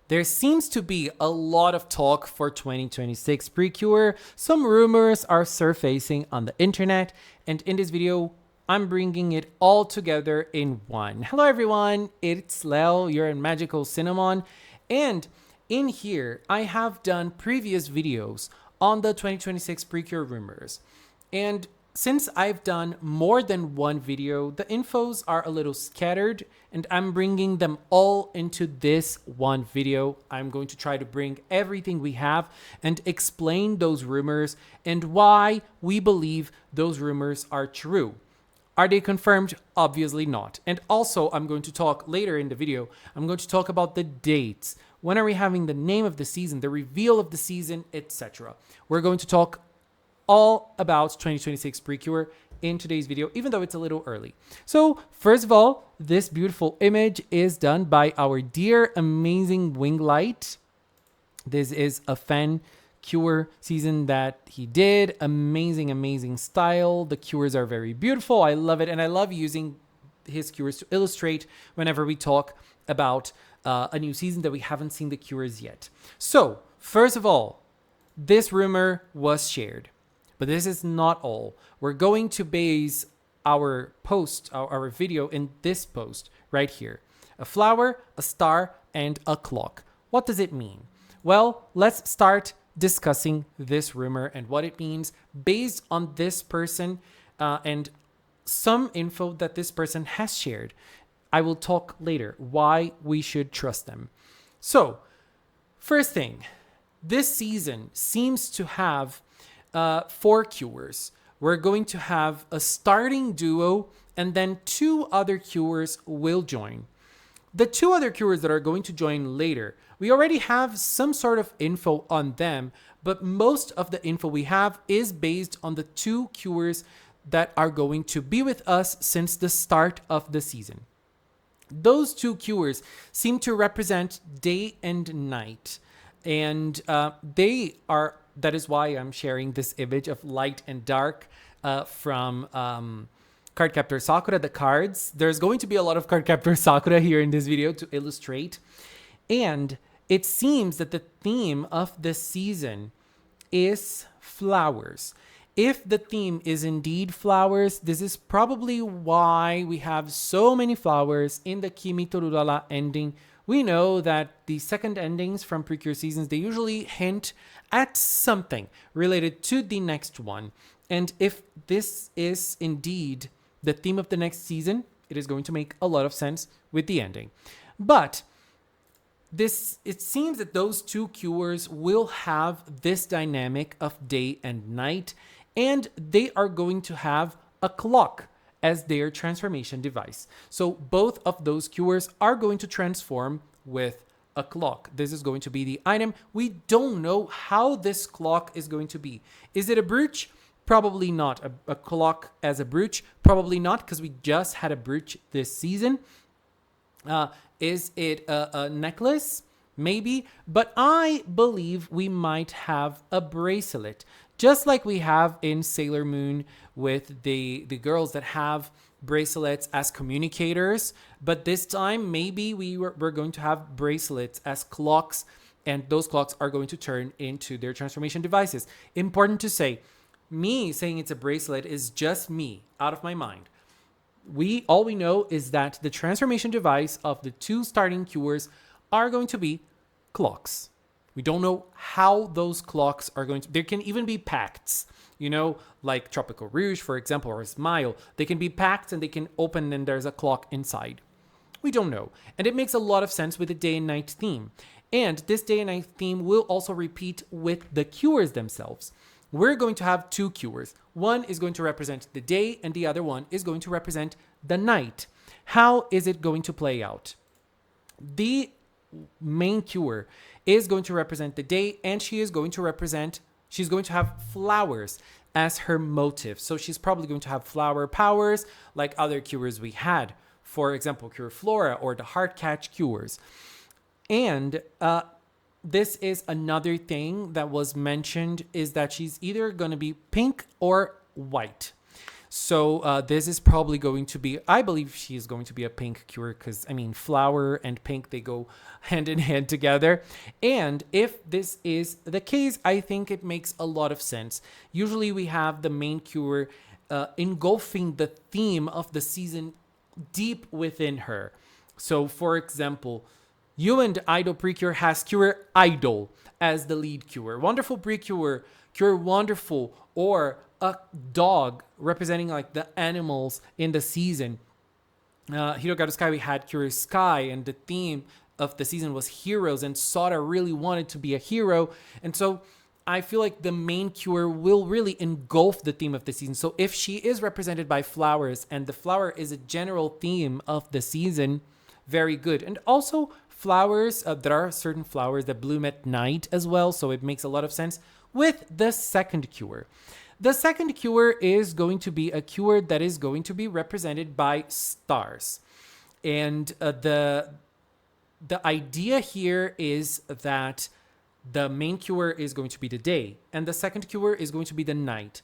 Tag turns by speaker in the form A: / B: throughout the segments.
A: There seems to be a lot of talk for 2026 Precure. Some rumors are surfacing on the internet, and in this video, I'm bringing it all together in one. Hello everyone, it's Lel, you're in Magical Cinnamon, and in here, I have done previous videos on the 2026 Precure rumors. And since I've done more than one video, the infos are a little scattered and I'm bringing them all into this one video. I'm going to try to bring everything we have and explain those rumors and why we believe those rumors are true. Are they confirmed? Obviously not. And also, I'm going to talk later in the video, I'm going to talk about the dates. When are we having the name of the season, the reveal of the season, etc. We're going to talk all about 2026 Precure in today's video, even though it's a little early. So first of all, this beautiful image is done by our dear, amazing Winglight. This is a fan cure season that he did. Amazing style. The cures are very beautiful. I love it. And I love using his cures to illustrate whenever we talk about a new season that we haven't seen the cures yet. So first of all, this rumor was shared. But this is not all. We're going to base our post, our video in this post right here. A flower, a star, and a clock. What does it mean? Well, let's start discussing this rumor and what it means based on this person and some info that this person has shared. I will talk later why we should trust them. So, first thing, this season seems to have 4 cures. We're going to have a starting duo and then 2 other cures will join. The 2 other cures that are going to join later, we already have some sort of info on them, but most of the info we have is based on the 2 cures that are going to be with us since the start of the season. Those 2 cures seem to represent day and night, and that is why I'm sharing this image of light and dark from Cardcaptor Sakura, the cards. There's going to be a lot of Cardcaptor Sakura here in this video to illustrate. And it seems that the theme of this season is flowers. If the theme is indeed flowers, this is probably why we have so many flowers in the Kimi to Rurala ending. We know that the second endings from Precure seasons, they usually hint at something related to the next one. And if this is indeed the theme of the next season, it is going to make a lot of sense with the ending. But it seems that those 2 cures will have this dynamic of day and night, and they are going to have a clock as their transformation device. So both of those cures are going to transform with a clock. This is going to be the item. We don't know how this clock is going to be. Is it a brooch? Probably not. A clock as a brooch? Probably not, because we just had a brooch this season. Is it a necklace? Maybe. But I believe we might have a bracelet, just like we have in Sailor Moon with the girls that have bracelets as communicators. But this time, maybe we're going to have bracelets as clocks, and those clocks are going to turn into their transformation devices. Important to say, me saying it's a bracelet is just me, out of my mind. All we know is that the transformation device of the 2 starting cures are going to be clocks. We don't know how those clocks are going to... There can even be pacts, like Tropical Rouge, for example, or Smile. They can be pacts and they can open and there's a clock inside. We don't know. And it makes a lot of sense with the day and night theme. And this day and night theme will also repeat with the cures themselves. We're going to have 2 cures. One is going to represent the day and the other one is going to represent the night. How is it going to play out? The main cure is going to represent the day, and she's going to have flowers as her motive. So she's probably going to have flower powers like other cures we had. For example, Cure Flora or the Heart Catch cures. And this is another thing that was mentioned, is that she's either going to be pink or white. So this is probably going to be, I believe she is going to be a pink cure because, I mean, flower and pink, they go hand in hand together. And if this is the case, I think it makes a lot of sense. Usually we have the main cure engulfing the theme of the season deep within her. So, for example, you and Idol Precure has Cure Idol as the lead cure. Wonderful Precure, Cure Wonderful, or a dog representing like the animals in the season. Hirogaru Sky, we had Cure Sky, and the theme of the season was heroes, and Sora really wanted to be a hero. And so I feel like the main cure will really engulf the theme of the season. So if she is represented by flowers, and the flower is a general theme of the season, very good. And also flowers, there are certain flowers that bloom at night as well, so it makes a lot of sense with the second cure. The second cure is going to be a cure that is going to be represented by stars. And the idea here is that the main cure is going to be the day, and the second cure is going to be the night.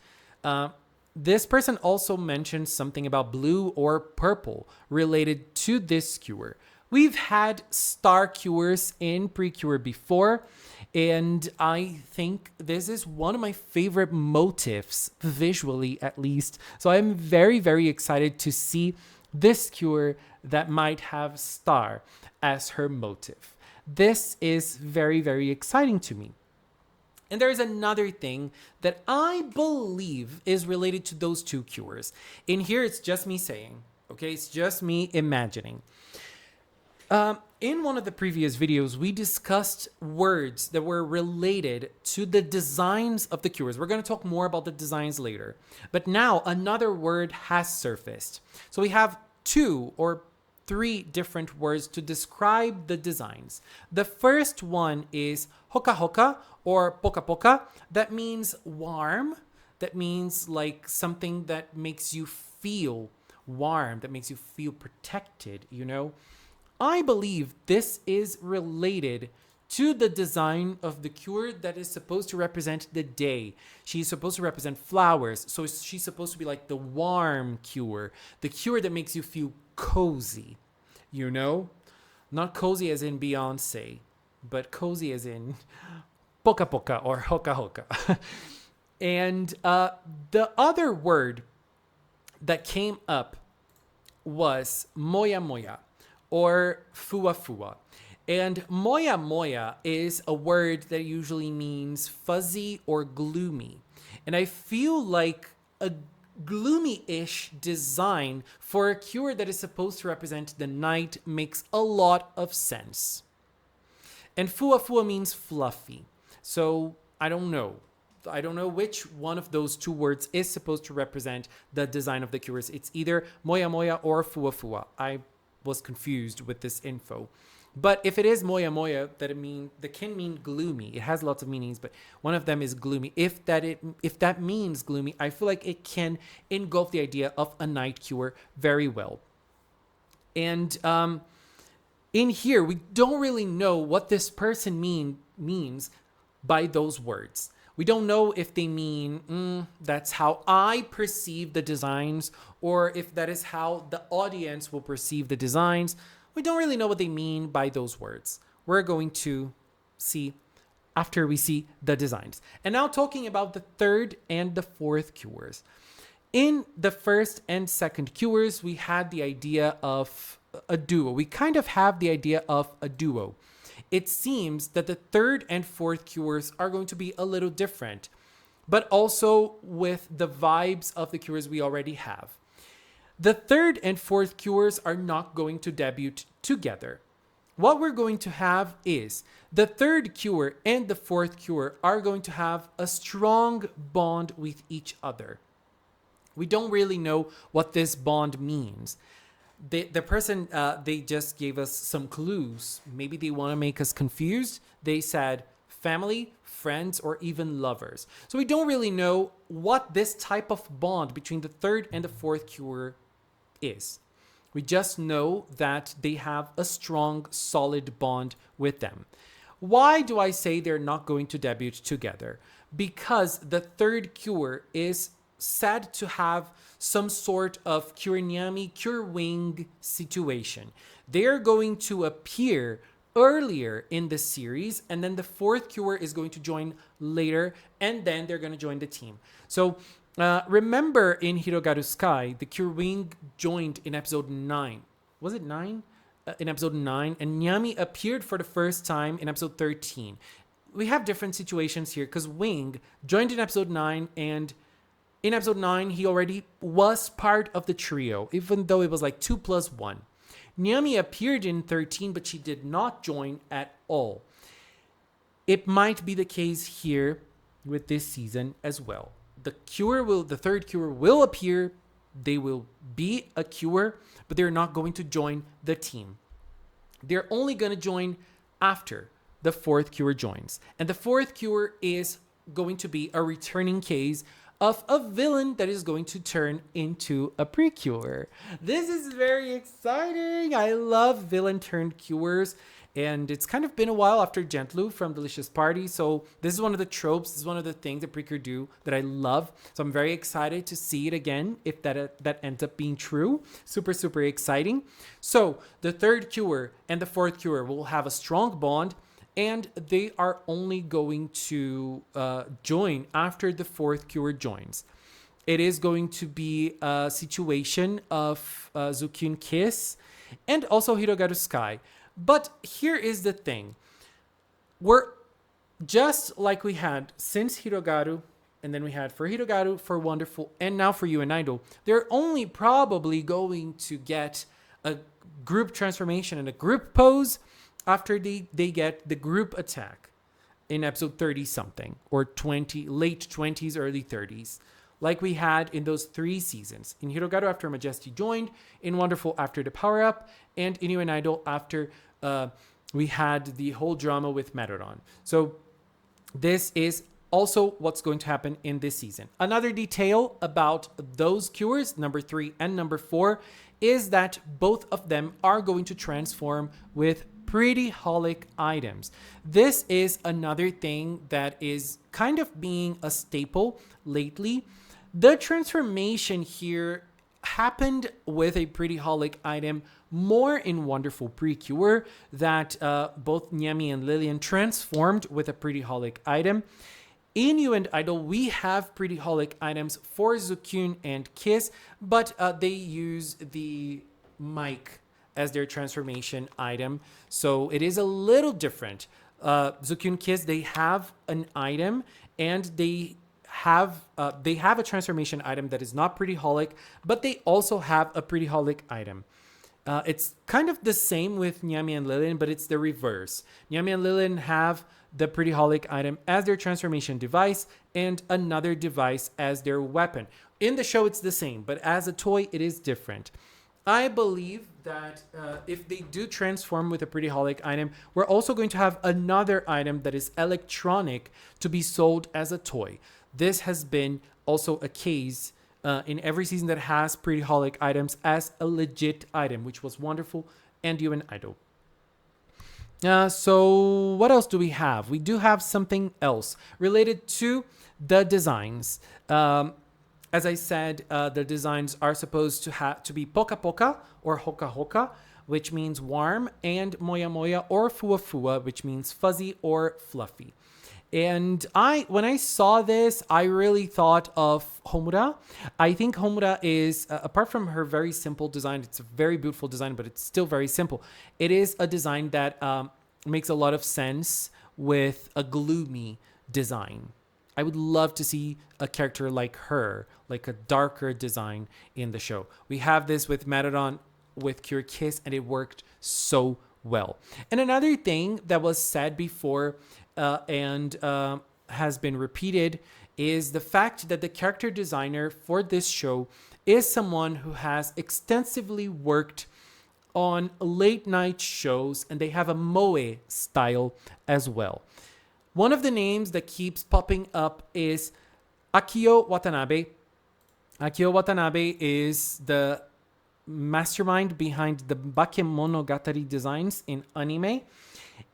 A: This person also mentioned something about blue or purple related to this cure. We've had star cures in Precure before, and I think this is one of my favorite motifs, visually at least. So I'm very, very excited to see this cure that might have star as her motif. This is very, very exciting to me. And there is another thing that I believe is related to those two cures. In here, it's just me saying, okay? It's just me imagining. In one of the previous videos, we discussed words that were related to the designs of the cures. We're going to talk more about the designs later. But now another word has surfaced. So we have 2 or 3 different words to describe the designs. The first one is hoka hoka or poka poka. That means warm. That means like something that makes you feel warm, that makes you feel protected, you know? I believe this is related to the design of the cure that is supposed to represent the day. She's supposed to represent flowers, so she's supposed to be like the warm cure, the cure that makes you feel cozy, you know? Not cozy as in Beyonce, but cozy as in poka poka or hoka hoka. And the other word that came up was moya moya or fua fua. And moya moya is a word that usually means fuzzy or gloomy. And I feel like a gloomy-ish design for a cure that is supposed to represent the night makes a lot of sense. And fua fua means fluffy. So I don't know. I don't know which one of those 2 words is supposed to represent the design of the cures. It's either moya moya or fua fua. I was confused with this info. But if it is moya moya, that can mean gloomy. It has lots of meanings, but one of them is gloomy. If that means gloomy, I feel like it can engulf the idea of a night cure very well. And in here, we don't really know what this person means by those words. We don't know if they mean, that's how I perceive the designs, or if that is how the audience will perceive the designs. We don't really know what they mean by those words. We're going to see after we see the designs. And now talking about the third and the fourth cures. In the first and second cures, we had the idea of a duo. We kind of have the idea of a duo. It seems that the third and fourth cures are going to be a little different, but also with the vibes of the cures we already have. The third and fourth cures are not going to debut together. What we're going to have is the third cure and the fourth cure are going to have a strong bond with each other. We don't really know what this bond means. The person, they just gave us some clues. Maybe they want to make us confused. They said family, friends, or even lovers. So we don't really know what this type of bond between the third and the fourth cure is. We just know that they have a strong, solid bond with them. Why do I say they're not going to debut together? Because the third cure is said to have some sort of Cure Nyami, Cure Wing situation. They're going to appear earlier in the series, and then the fourth Cure is going to join later, and then they're going to join the team. So remember in Hirogaru Sky, the Cure Wing joined in episode 9. Was it 9? In episode 9, and Nyami appeared for the first time in episode 13. We have different situations here because Wing joined in episode 9, and in episode 9, he already was part of the trio, even though it was like 2 plus 1. Nyami appeared in 13, but she did not join at all. It might be the case here with this season as well. The third Cure will appear. They will be a Cure, but they're not going to join the team. They're only going to join after the fourth Cure joins. And the fourth Cure is going to be a returning case of a villain that is going to turn into a Precure. This is very exciting. I love villain turned cures. And it's kind of been a while after Gentlu from Delicious Party. So this is one of the tropes. This is one of the things that Precure do that I love. So I'm very excited to see it again if that ends up being true. Super, super exciting. So the third Cure and the fourth Cure will have a strong bond. And they are only going to join after the fourth Cure joins. It is going to be a situation of Zukyun Kiss and also Hirogaru Sky. But here is the thing. We're just like we had since Hirogaru, and then we had for Hirogaru, for Wonderful, and now for You and Idol. They're only probably going to get a group transformation and a group pose after they get the group attack in episode 30 something or 20, late 20s, early 30s, like we had in those 3 seasons. In Hirogaru after Majesty joined, in Wonderful after the power up, and in You and Idol after we had the whole drama with Madoran. So this is also what's going to happen in this season. Another detail about those Cures, number 3 and number 4, is that both of them are going to transform with Pretty Holic items. This is another thing that is kind of being a staple lately. The transformation here happened with a Pretty Holic item more in Wonderful Precure, that both Nyami and Lillian transformed with a Pretty Holic item. In You and Idol, we have Pretty Holic items for Zukyun and Kiss, but they use the mic as their transformation item. So it is a little different. Zukyun Kiss, they have an item and they have a transformation item that is not Pretty Holic, but they also have a Pretty Holic item. It's kind of the same with Nyami and Lillian, but it's the reverse. Nyami and Lillian have the Pretty Holic item as their transformation device and another device as their weapon. In the show, it's the same, but as a toy, it is different. I believe that if they do transform with a Pretty Holic item, we're also going to have another item that is electronic to be sold as a toy. This has been also a case in every season that has Pretty Holic items as a legit item, which was Wonderful and You and Idol. So what else do we have? We do have something else related to the designs. As I said, the designs are supposed to be Poka Poka or Hoka Hoka, which means warm, and Moya Moya or Fua Fua, which means fuzzy or fluffy. And when I saw this, I really thought of Homura. I think Homura is, apart from her very simple design, it's a very beautiful design, but it's still very simple. It is a design that makes a lot of sense with a gloomy design. I would love to see a character like her, like a darker design in the show. We have this with Madoran, with Cure Kiss, and it worked so well. And another thing that was said before and has been repeated is the fact that the character designer for this show is someone who has extensively worked on late night shows, and they have a moe style as well. One of the names that keeps popping up is Akio Watanabe. Akio Watanabe is the mastermind behind the Bakemonogatari designs in anime.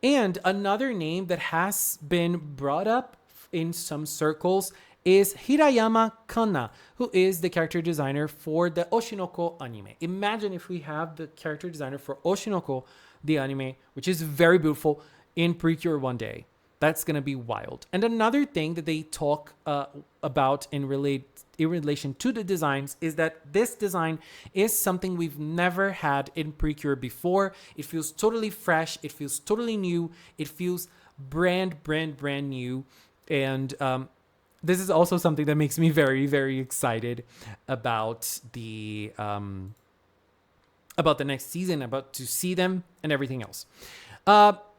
A: And another name that has been brought up in some circles is Hirayama Kana, who is the character designer for the Oshinoko anime. Imagine if we have the character designer for Oshinoko, the anime, which is very beautiful, in Precure one day. That's going to be wild. And another thing that they talk about in relation to the designs is that this design is something we've never had in Precure before. It feels totally fresh. It feels totally new. It feels brand new. And this is also something that makes me very, very excited about the next season, about to see them and everything else.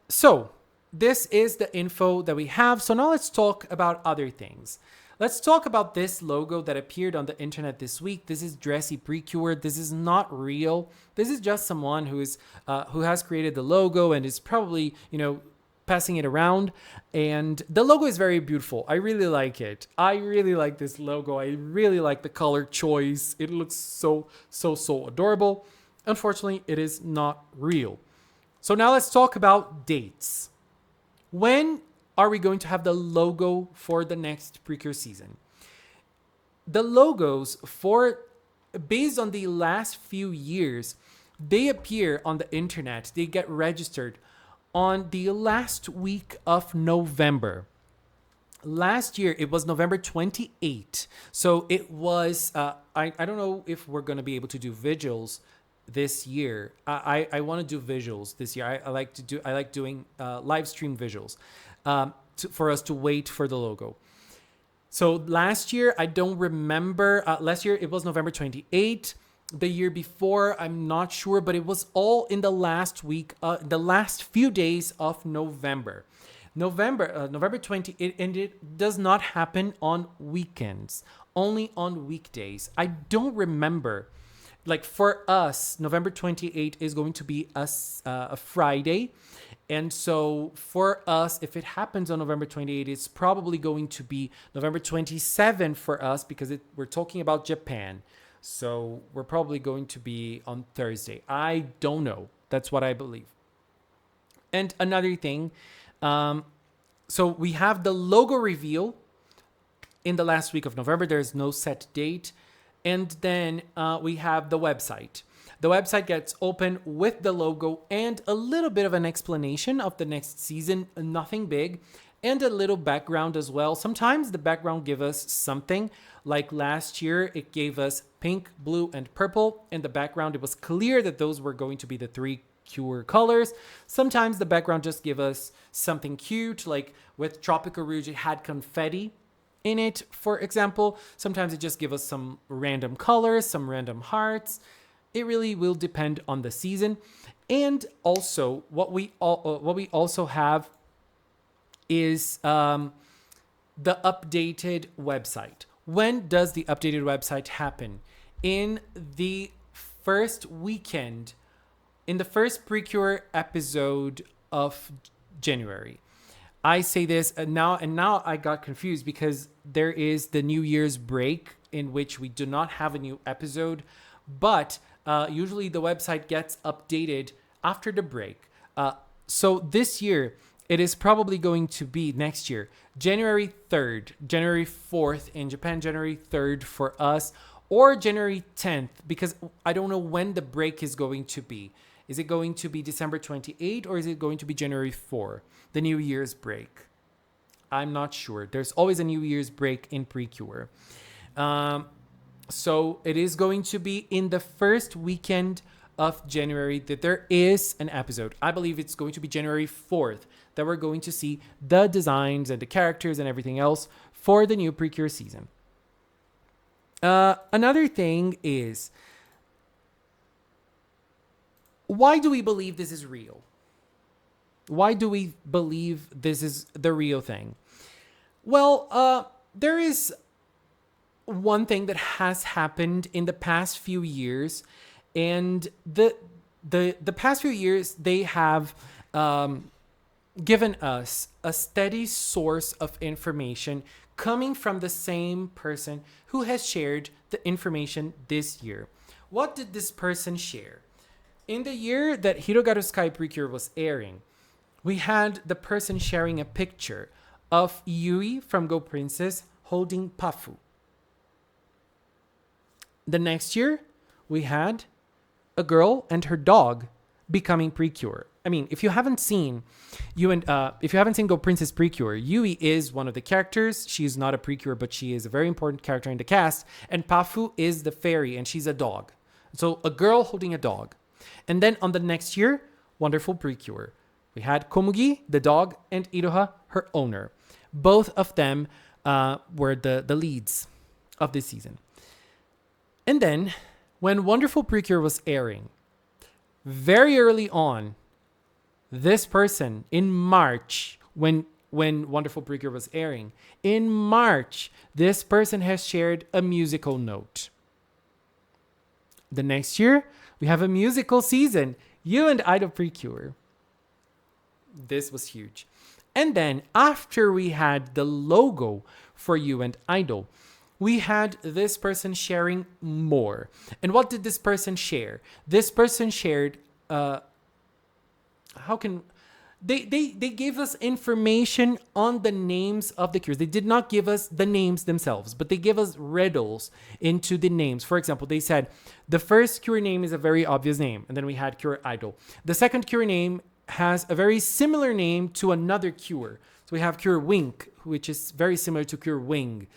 A: So this is the info that we have. So now let's talk about other things. Let's talk about this logo that appeared on the internet this week. This is Dressy Precure. This is not real. This is just someone who has created the logo and is probably, passing it around. And the logo is very beautiful. I really like it. I really like this logo. I really like the color choice. It looks so adorable. Unfortunately, it is not real. So now let's talk about dates. When are we going to have the logo for the next Precure season? The logos based on the last few years, they appear on the internet. They get registered on the last week of November. Last year, it was November 28. So it was, I don't know if we're going to be able to do visuals this year. I want to do visuals this year. I like doing live stream visuals for us to wait for the logo. So last year, I don't remember. Last year, it was November 28. The year before, I'm not sure, but it was all in the last week, the last few days of November. November 20, and it does not happen on weekends, only on weekdays. I don't remember. Like for us, November 28 is going to be a Friday. And so for us, if it happens on November 28, it's probably going to be November 27 for us because we're talking about Japan. So we're probably going to be on Thursday. I don't know. That's what I believe. And another thing, so we have the logo reveal in the last week of November. There's no set date. And then we have the website. The website gets open with the logo and a little bit of an explanation of the next season, nothing big, and a little background as well. Sometimes the background gives us something. Like last year, it gave us pink, blue, and purple. In the background, it was clear that those were going to be the three Precure colors. Sometimes the background just gives us something cute, like with Tropical Rouge, it had confetti in it, for example. Sometimes it just gives us some random colors, some random hearts. It really will depend on the season. And also, what we also have is the updated website. When does the updated website happen? In the first weekend, in the first Precure episode of January. I say this now I got confused because there is the New Year's break in which we do not have a new episode, but usually the website gets updated after the break. So this year, it is probably going to be next year, January 3rd, January 4th in Japan, January 3rd for us, or January 10th, because I don't know when the break is going to be. Is it going to be December 28 or is it going to be January 4, the New Year's break? I'm not sure. There's always a New Year's break in Precure. So it is going to be in the first weekend of January that there is an episode. I believe it's going to be January 4th that we're going to see the designs and the characters and everything else for the new Precure season. Another thing is, why do we believe this is real? Why do we believe this is the real thing? Well, there is one thing that has happened in the past few years, and the past few years they have given us a steady source of information coming from the same person who has shared the information this year. What did this person share? In the year that Hirogaru Sky Precure was airing, we had the person sharing a picture of Yui from Go Princess holding Pafu. The next year, we had a girl and her dog becoming Precure. I mean, if you haven't seen Go Princess Precure, Yui is one of the characters. She's not a Precure, but she is a very important character in the cast. And Pafu is the fairy, and she's a dog. So a girl holding a dog. And then on the next year, wonderful Precure. We had Komugi, the dog, and Iroha, her owner. Both of them were the leads of this season. And then, when Wonderful Precure was airing, very early on, this person in March, when Wonderful Precure was airing, in March, this person has shared a musical note. The next year, we have a musical season, You and Idol Precure. This was huge. And then after we had the logo for You and Idol, we had this person sharing more. And what did this person share? This person shared, they gave us information on the names of the cures. They did not give us the names themselves, but they gave us riddles into the names. For example, they said the first cure name is a very obvious name. And then we had Cure Idol. The second cure name has a very similar name to another cure. So we have Cure Wink, which is very similar to Cure Wing.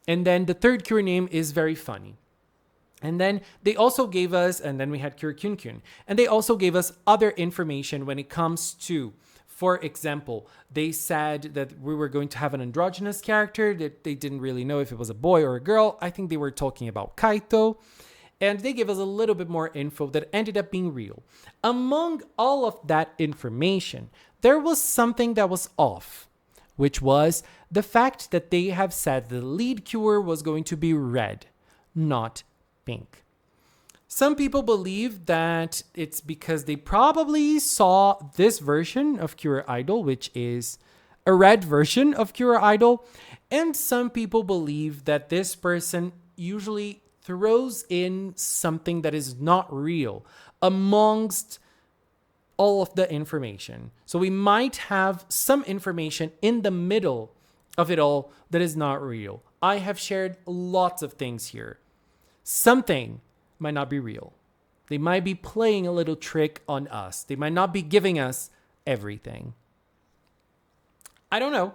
A: And then the third cure name is very funny. And then they also gave us, and then we had Cure Kyun Kyun. And they also gave us other information when it comes to, for example, they said that we were going to have an androgynous character, that they didn't really know if it was a boy or a girl. I think they were talking about Kaito. And they gave us a little bit more info that ended up being real. Among all of that information, there was something that was off, which was the fact that they have said the lead cure was going to be red, not pink. Some people believe that it's because they probably saw this version of Cure Idol, which is a red version of Cure Idol. And some people believe that this person usually throws in something that is not real amongst all of the information. So we might have some information in the middle of it all that is not real. I have shared lots of things here. Something might not be real. They might be playing a little trick on us. They might not be giving us everything. I don't know.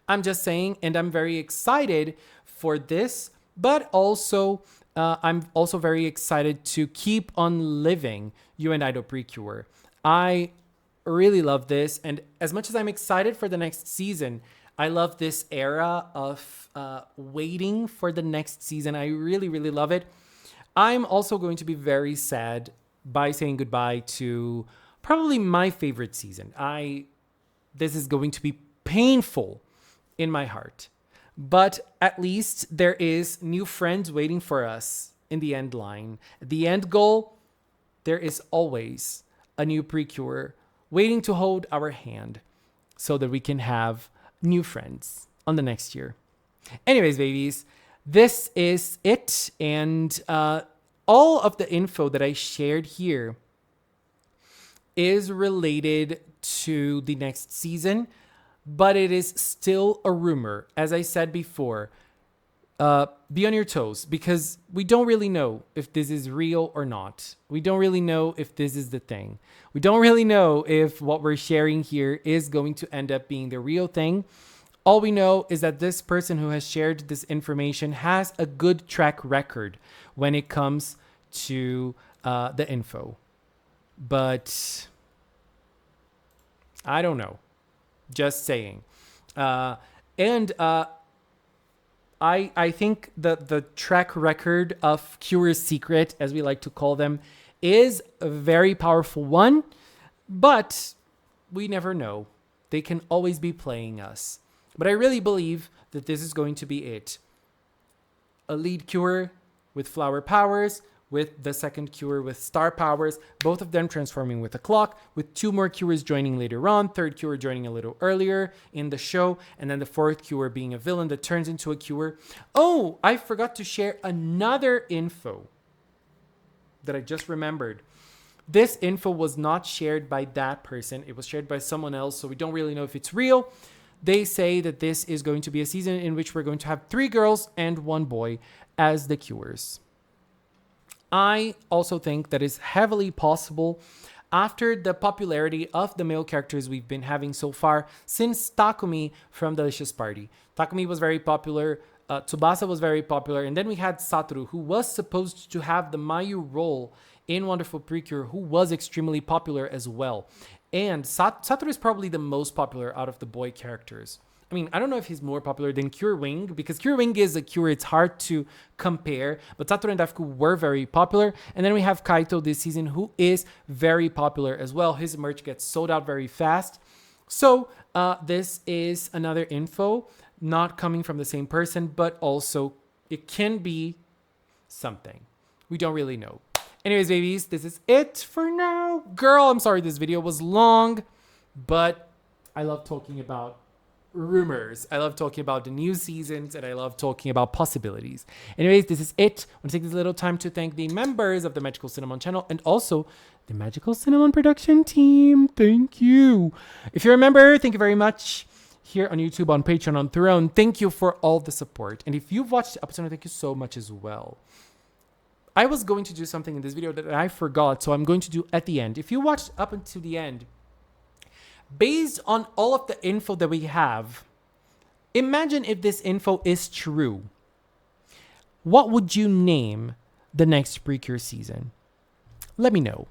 A: I'm just saying, and I'm very excited for this, but also I'm also very excited to keep on living You and Idol Precure. I really love this, and as much as I'm excited for the next season, I love this era of waiting for the next season. I really, really love it. I'm also going to be very sad by saying goodbye to probably my favorite season. This is going to be painful in my heart. But at least there is new friends waiting for us in the end line. The end goal, there is always a new Precure waiting to hold our hand so that we can have new friends on the next year. Anyways, babies, this is it. And all of the info that I shared here is related to the next season, but it is still a rumor. As I said before, be on your toes, because we don't really know if this is real or not. We don't really know if this is the thing. We don't really know if what we're sharing here is going to end up being the real thing. All we know is that this person who has shared this information has a good track record when it comes to the info. But I don't know. Just saying. I think the track record of Cure's Secret, as we like to call them, is a very powerful one, but we never know. They can always be playing us. But I really believe that this is going to be it. A lead cure with flower powers, with the second cure with star powers, both of them transforming with a clock, with two more cures joining later on, third cure joining a little earlier in the show, and then the fourth cure being a villain that turns into a cure. Oh, I forgot to share another info that I just remembered. This info was not shared by that person. It was shared by someone else, so we don't really know if it's real. they say that this is going to be a season in which we're going to have 3 girls and 1 boy as the cures. I also think that is heavily possible after the popularity of the male characters we've been having so far since Takumi from Delicious Party. Takumi was very popular, Tsubasa was very popular, and then we had Satoru, who was supposed to have the Mayu role in Wonderful Precure, who was extremely popular as well. And Satoru is probably the most popular out of the boy characters. I mean, I don't know if he's more popular than Cure Wing, because Cure Wing is a cure, it's hard to compare, but Satoru and Daifuku were very popular. And then we have Kaito this season, who is very popular as well. His merch gets sold out very fast. So this is another info, not coming from the same person, but also it can be something. We don't really know. Anyways, babies, this is it for now. Girl, I'm sorry this video was long, but I love talking about rumors. I love talking about the new seasons, and I love talking about possibilities. Anyways, this is it. I want to take this little time to thank the members of the Magical Cinnamon channel and also the Magical Cinnamon production team. Thank you. If you're a member, thank you very much. Here on YouTube, on Patreon, on Throne, thank you for all the support. And if you've watched the episode, thank you so much as well. I was going to do something in this video that I forgot, so I'm going to do at the end. If you watched up until the end, based on all of the info that we have, imagine if this info is true. What would you name the next Precure season? Let me know.